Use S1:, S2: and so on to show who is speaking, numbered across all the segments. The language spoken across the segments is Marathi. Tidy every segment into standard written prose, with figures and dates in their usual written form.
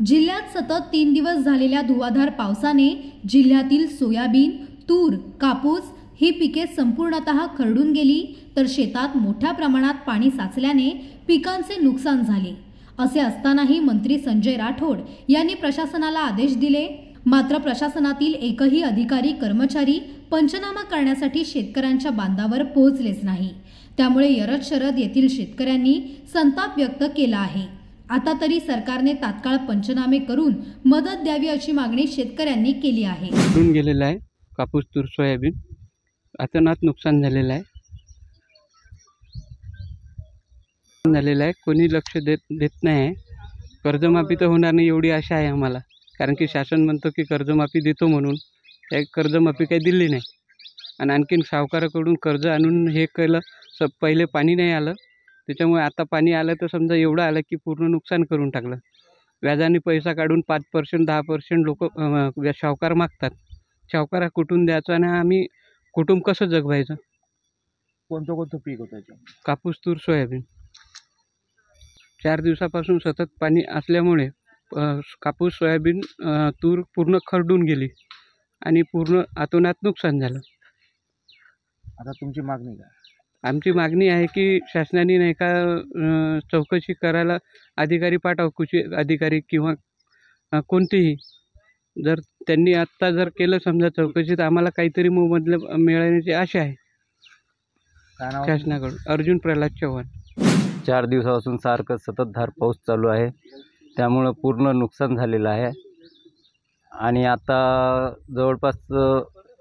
S1: जिल्ह्यात सतत 3 दिवस झालेल्या धुवाधार पावसाने जिल्ह्यातील सोयाबीन, तूर, कापूस ही पिके संपूर्णतः खरडून गेली, तर शेतात मोठ्या प्रमाणात पाणी साचल्याने पिकांचे नुकसान झाले। असे असतानाही मंत्री संजय राठोड यांनी प्रशासनाला आदेश दिले, मात्र प्रशासनातील एकही अधिकारी कर्मचारी पंचनामा करण्यासाठी शेतकऱ्यांच्या बांधावर पोहोचलेच नाही। त्यामुळे यरद शरद येथील शेतकऱ्यांनी संताप व्यक्त केला आहे। आता तरी सरकारने तात्काळ पंचनामे करून मदत द्यावी अशी मागणी शेतकऱ्यांनी केली आहे।
S2: खरडून गेलेला आहे कापूस, तूर, सोयाबीन अचानक नुकसान झालेलं आहे। कोणी लक्ष देत नाही। कर्जमाफी तर होणार नाही एवढी आशा आहे आम्हाला, कारण की शासन म्हणतो की कर्जमाफी देतो म्हणून त्या कर्जमाफी काही दिली नाही। आणि आणखीन सावकाराकडून कर्ज आणून हे केलं, पहिले पाणी नाही आलं, त्याच्यामुळे आता पाणी आलं तर समजा एवढं आलं की पूर्ण नुकसान करून टाकलं। व्याजाने पैसा काढून 5% 10% लोक सावकार मागतात। सावकारा कुठून द्यायचं आणि आम्ही कुटुंब कसं जगवायचं?
S3: कोणतं पीक होतं?
S2: कापूस, तूर, सोयाबीन 4 दिवसापासून सतत पाणी असल्यामुळे कापूस, सोयाबीन, तूर पूर्ण खरडून गेली आणि पूर्ण अतोनात नुकसान झालं।
S3: आता तुमची मागणी काय?
S2: आमची मागणी आहे की शासनाने नाही का चौकशी करायला अधिकारी पाठव, कृषी अधिकारी किंवा कोणतेही। जर त्यांनी आत्ता जर केलं समजा चौकशी, तर आम्हाला काहीतरी मोबदला मिळण्याची आशा आहे शासनाकडून। अर्जुन प्रल्हाद चव्हाण।
S4: 4 दिवसापासून सारखं सततधार पाऊस चालू आहे, त्यामुळं पूर्ण नुकसान झालेलं आहे। आणि आता जवळपास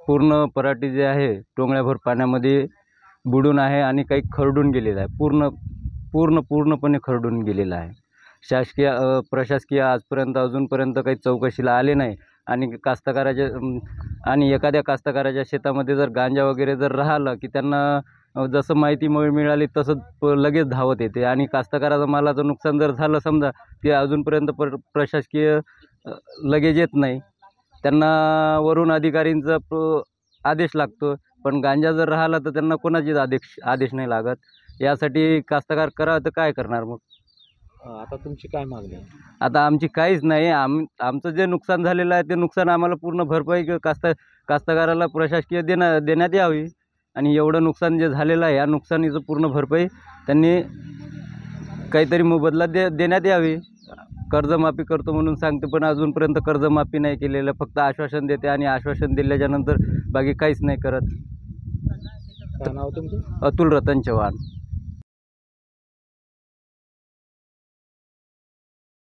S4: पूर्ण पराठी जे आहे टोंगळ्याभर पाण्यामध्ये बुडून आहे आणि काही खरडून गेलेलं आहे। पूर्णपणे खरडून गेलेलं आहे। प्रशासकीय आजपर्यंत अजूनपर्यंत काही चौकशीला आले नाही। आणि एखाद्या कास्तकाराच्या शेतामध्ये जर गांजा वगैरे जर राहिलं की त्यांना जसं माहिती मिळाली तसं लगेच धावत येते। आणि कास्तकाराचं मालाचं नुकसान जर झालं समजा, की अजूनपर्यंत प्रशासकीय लगेच येत नाही। त्यांना वरून अधिकारींचा आदेश लागतो, पण गांजा जर राहिला तर त्यांना कोणाचीच आदेश नाही लागत। यासाठी कास्तकार करावं तर काय करणार मग?
S3: आता तुमची काय मागणी आहे?
S4: आता आमची काहीच नाही। आमचं जे नुकसान झालेलं आहे ते नुकसान आम्हाला पूर्ण भरपाई कास्तकाराला प्रशासकीय देण्यात यावी। आणि एवढं नुकसान जे झालेलं आहे या नुकसानीचं पूर्ण भरपाई त्यांनी काहीतरी मोबदला देण्यात यावी। कर्जमाफी करतो म्हणून सांगते, पण अजूनपर्यंत कर्जमाफी नाही केलेलं, फक्त आश्वासन देते आणि आश्वासन दिल्याच्या नंतर बाकी काहीच नाही करत।
S3: काय नाव तुमचं?
S4: अतुल रतन चव्हाण।